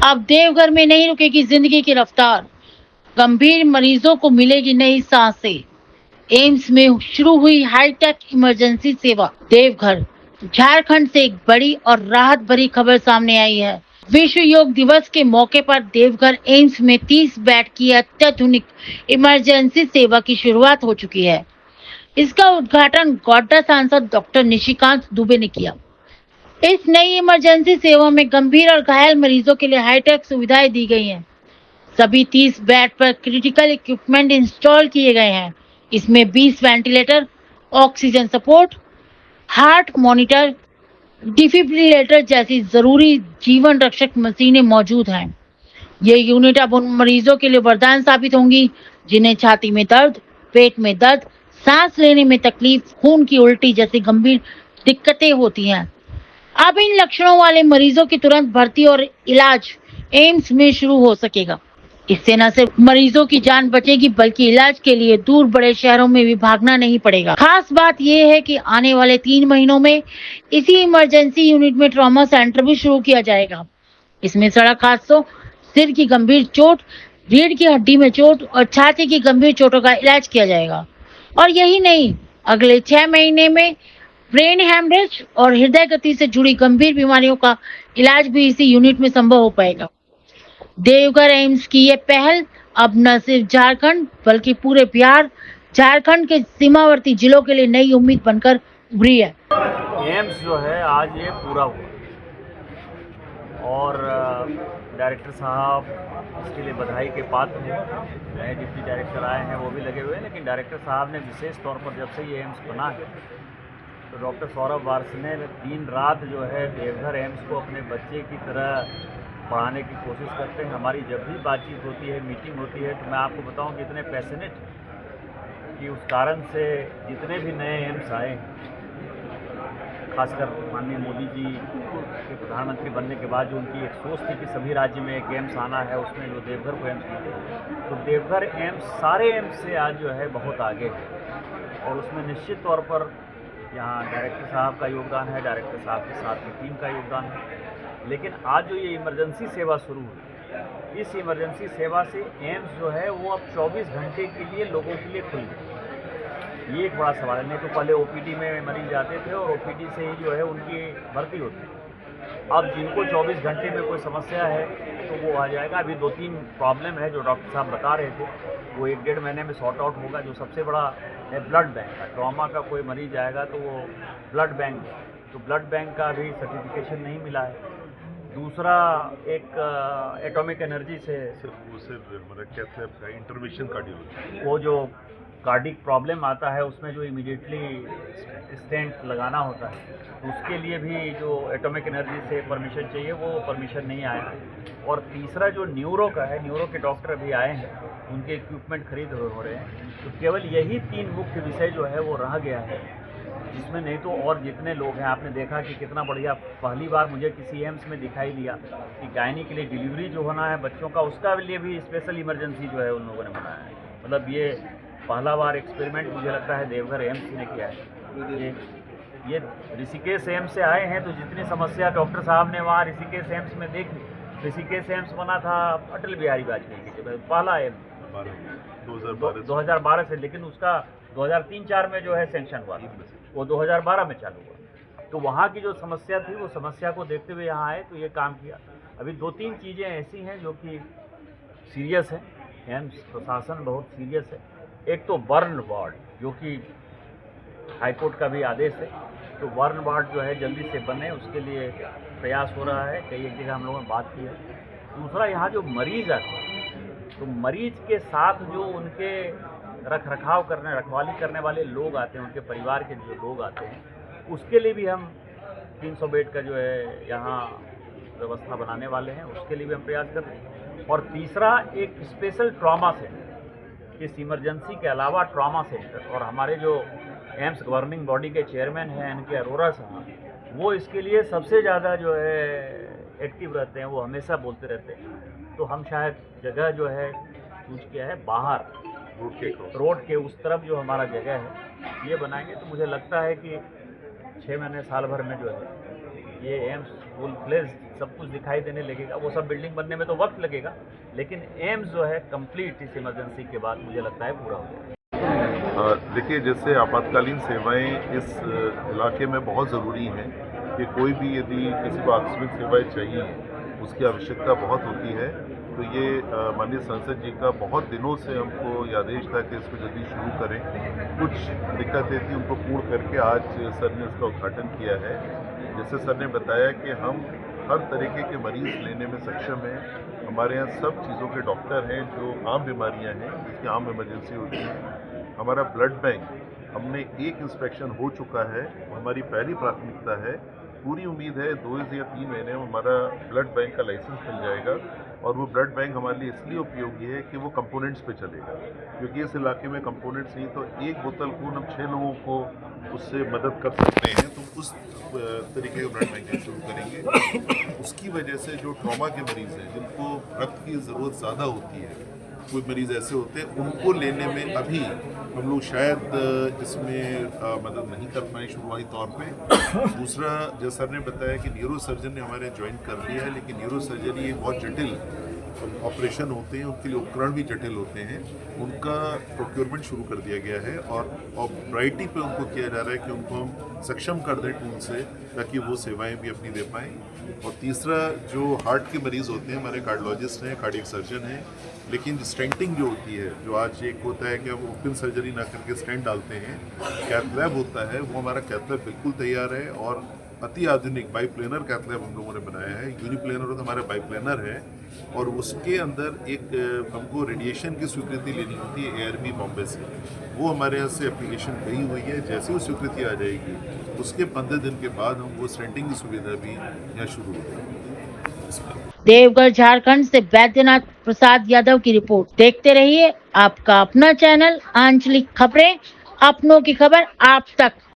अब देवघर में नहीं रुकेगी जिंदगी की रफ्तार, गंभीर मरीजों को मिलेगी नई सांसें। एम्स में शुरू हुई हाईटेक इमरजेंसी सेवा। देवघर झारखंड से एक बड़ी और राहत भरी खबर सामने आई है। विश्व योग दिवस के मौके पर देवघर एम्स में 30 बेड की अत्याधुनिक इमरजेंसी सेवा की शुरुआत हो चुकी है। इसका उद्घाटन गोड्डा सांसद डॉक्टर निशिकांत दुबे ने किया। इस नई इमरजेंसी सेवा में गंभीर और घायल मरीजों के लिए हाईटेक सुविधाएं दी गई हैं। सभी 30 बेड पर क्रिटिकल इक्विपमेंट इंस्टॉल किए गए हैं। इसमें 20 ventilator, oxygen support, heart monitor, defibrillator जैसी जरूरी जीवन रक्षक मशीनें मौजूद हैं। ये यूनिट अब उन मरीजों के लिए वरदान साबित होंगी जिन्हें छाती में दर्द, पेट में दर्द, सांस लेने में तकलीफ, खून की उल्टी जैसी गंभीर दिक्कतें होती हैं। अब इन लक्षणों वाले मरीजों की तुरंत भर्ती और इलाज एम्स में शुरू हो सकेगा। इससे न सिर्फ मरीजों की जान बचेगी बल्कि इलाज के लिए दूर बड़े शहरों में भी भागना नहीं पड़ेगा। खास बात यह है कि आने वाले 3 महीनों में इसी इमरजेंसी यूनिट में ट्रॉमा सेंटर भी शुरू किया जाएगा। इसमें सड़क हादसों, सिर की गंभीर चोट, रीढ़ की हड्डी में चोट और छाती की गंभीर चोटों का इलाज किया जाएगा। और यही नहीं, अगले 6 महीने में ब्रेन हैमरेज और हृदय गति से जुड़ी गंभीर बीमारियों का इलाज भी इसी यूनिट में संभव हो पाएगा। देवघर एम्स की ये पहल अब न सिर्फ झारखंड बल्कि पूरे बिहार, झारखंड के सीमावर्ती जिलों के लिए नई उम्मीद बनकर उभरी है। एम्स जो है आज ये पूरा हुआ और डायरेक्टर साहब इसके लिए बधाई के पात्र हैं। नए डिप्टी डायरेक्टर आए हैं वो भी लगे हुए हैं, लेकिन डायरेक्टर साहब ने विशेष तौर पर जब से ये एम्स बना है तो डॉक्टर सौरभ वारसी ने दिन रात जो है देवघर एम्स को अपने बच्चे की तरह पढ़ाने की कोशिश करते हैं। हमारी जब भी बातचीत होती है, मीटिंग होती है, तो मैं आपको बताऊं कि इतने पैशनेट कि उस कारण से जितने भी नए एम्स आए, खासकर माननीय मोदी जी के प्रधानमंत्री बनने के बाद जो उनकी एक सोच थी कि सभी राज्य में एक एम्स आना है, उसमें जो देवघर को एम्स मिले, तो देवघर एम्स सारे एम्स से आज जो है बहुत आगे है। और उसमें निश्चित तौर पर यहाँ डायरेक्टर साहब का योगदान है, डायरेक्टर साहब के साथ की टीम का योगदान है। लेकिन आज जो ये इमरजेंसी सेवा शुरू हुई, इस इमरजेंसी सेवा से एम्स जो है वो अब 24 घंटे के लिए लोगों के लिए खुल गई। ये एक बड़ा सवाल है। नहीं तो पहले ओपीडी में मरीज जाते थे और ओपीडी से ही जो है उनकी भर्ती होती है। अब जिनको 24 घंटे में कोई समस्या है तो वो आ जाएगा। अभी 2-3 प्रॉब्लम है जो डॉक्टर साहब बता रहे थे, वो 1-1.5 महीने में सॉर्ट आउट होगा। जो सबसे बड़ा है ब्लड बैंक का, ट्रॉमा का कोई मरीज आएगा तो वो ब्लड बैंक, तो ब्लड बैंक का अभी सर्टिफिकेशन नहीं मिला है। दूसरा एक एटॉमिक एनर्जी से इंटरवेंशन कार्डियोलॉजी, वो जो कार्डिक प्रॉब्लम आता है उसमें जो इमीडिएटली स्टेंट लगाना होता है, उसके लिए भी जो एटॉमिक एनर्जी से परमिशन चाहिए वो परमिशन नहीं आया। और तीसरा जो न्यूरो का है, न्यूरो के डॉक्टर अभी आए हैं, उनके इक्विपमेंट खरीद हो रहे हैं। तो केवल यही 3 मुख्य विषय जो है वो रह गया है, जिसमें नहीं तो और जितने लोग हैं, आपने देखा कि कितना बढ़िया पहली बार मुझे किसी एम्स में दिखाई दिया कि गायनी के लिए डिलीवरी जो होना है बच्चों का, उसका लिए भी स्पेशल इमरजेंसी जो है उन लोगों ने बनाया है। मतलब ये पहला बार एक्सपेरिमेंट मुझे लगता है देवघर एम्स ने किया है। ये ऋषिकेश एम्स से आए हैं, तो जितनी समस्या डॉक्टर साहब ने वहाँ ऋषिकेश एम्स में देखी, ऋषिकेश एम्स बना था अटल बिहारी वाजपेयी के जब पहला एम्स 2012 से, लेकिन उसका 2003-4 में जो है सेंक्शन हुआ, वो 2012 में चालू हुआ। तो वहाँ की जो समस्या थी वो समस्या को देखते हुए यहाँ आए तो ये काम किया। अभी 2-3 चीज़ें ऐसी हैं जो कि सीरियस है, एम्स प्रशासन बहुत सीरियस है। एक तो बर्न वार्ड, जो कि हाईकोर्ट का भी आदेश है, तो बर्न वार्ड जो है जल्दी से बने, उसके लिए प्रयास हो रहा है। कई एक जगह हम लोगों ने बात की है। दूसरा, यहाँ जो मरीज़ आते हैं तो मरीज के साथ जो उनके रखवाली करने वाले लोग आते हैं, उनके परिवार के जो लोग आते हैं, उसके लिए भी हम 300 बेड का जो है यहाँ व्यवस्था बनाने वाले हैं, उसके लिए भी हम प्रयास कर रहे हैं। और तीसरा, एक स्पेशल ट्रॉमा सेंटर, इस इमरजेंसी के अलावा ट्रॉमा सेंटर, और हमारे जो एम्स गवर्निंग बॉडी के चेयरमैन हैं एनके अरोरा साहब, वो इसके लिए सबसे ज़्यादा जो है एक्टिव रहते हैं, वो हमेशा बोलते रहते हैं। तो हम शायद जगह जो है चूज किया है बाहर रोड के उस तरफ जो हमारा जगह है ये बनाएंगे, तो मुझे लगता है कि 6 महीने साल भर में जो है ये एम्स फुल फ्लेज्ड सब कुछ दिखाई देने लगेगा। वो सब बिल्डिंग बनने में तो वक्त लगेगा, लेकिन एम्स जो है कंप्लीट इस इमरजेंसी के बाद मुझे लगता है पूरा हो जाएगा। देखिए, जैसे आपातकालीन सेवाएं इस इलाके में बहुत ज़रूरी हैं कि कोई भी यदि किसी को आकस्मिक सेवाएं चाहिए, उसकी आवश्यकता बहुत होती है। तो ये माननीय सांसद जी का बहुत दिनों से हमको ये आदेश था कि इसको जल्दी शुरू करें। कुछ दिक्कतें थी, उनको पूर्ण करके आज सर ने इसका उद्घाटन किया है। जैसे सर ने बताया कि हम हर तरीके के मरीज़ लेने में सक्षम हैं। हमारे यहाँ सब चीज़ों के डॉक्टर हैं जो आम बीमारियाँ हैं, जिसकी आम इमरजेंसी होती है। हमारा ब्लड बैंक, हमने एक इंस्पेक्शन हो चुका है, हमारी पहली प्राथमिकता है। पूरी उम्मीद है 2 या 3 महीने में हमारा ब्लड बैंक का लाइसेंस मिल जाएगा, और वो ब्लड बैंक हमारे लिए इसलिए उपयोगी है कि वो कंपोनेंट्स पे चलेगा, क्योंकि इस इलाके में कंपोनेंट्स नहीं तो एक बोतल खून हम 6 लोगों को उससे मदद कर सकते हैं। तो उस तरीके का ब्लड बैंक शुरू करेंगे। उसकी वजह से जो ट्रॉमा के मरीज़ हैं, जिनको रक्त की ज़रूरत ज़्यादा होती है, कोई मरीज़ ऐसे होते हैं, उनको लेने में अभी हम लोग शायद इसमें मदद नहीं कर पाए शुरुआती तौर पे। दूसरा, जैसा सर ने बताया कि न्यूरो सर्जन ने हमारे ज्वाइन कर लिया है, लेकिन न्यूरो सर्जरी एक बहुत जटिल ऑपरेशन होते हैं, उनके लिए उपकरण भी जटिल होते हैं। उनका प्रोक्योरमेंट शुरू कर दिया गया है, और प्रायोरिटी पे उनको किया जा रहा है कि उनको हम सक्षम कर दें टूल से, ताकि वो सेवाएं भी अपनी दे पाएँ। और तीसरा, जो हार्ट के मरीज़ होते हैं, हमारे कार्डियोलॉजिस्ट हैं, कार्डियक सर्जन हैं, लेकिन स्टेंटिंग जो होती है, जो आज एक होता है कि हम ओपन सर्जरी ना करके स्टेंट डालते हैं, कैथ लैब होता है, वो हमारा कैथ लैब बिल्कुल तैयार है, और अति आधुनिक बाईप्लेनर कैथ लैब हम लोगों ने बनाया है। यूनिप्लेनर तो हमारा बाईप्लेनर है, और उसके अंदर एक हमको रेडिएशन की स्वीकृति लेनी होती है ARB बॉम्बे से। वो हमारे यहाँ से एप्लीकेशन गई हुई है। जैसे वो स्वीकृति आ जाएगी, उसके 15 दिन के बाद हम वो स्टेंटिंग की सुविधा भी यहाँ शुरू हो जाएगी। देवघर झारखंड से वैद्यनाथ प्रसाद यादव की रिपोर्ट। देखते रहिए आपका अपना चैनल आंचलिक खबरें, अपनों की खबर आप तक।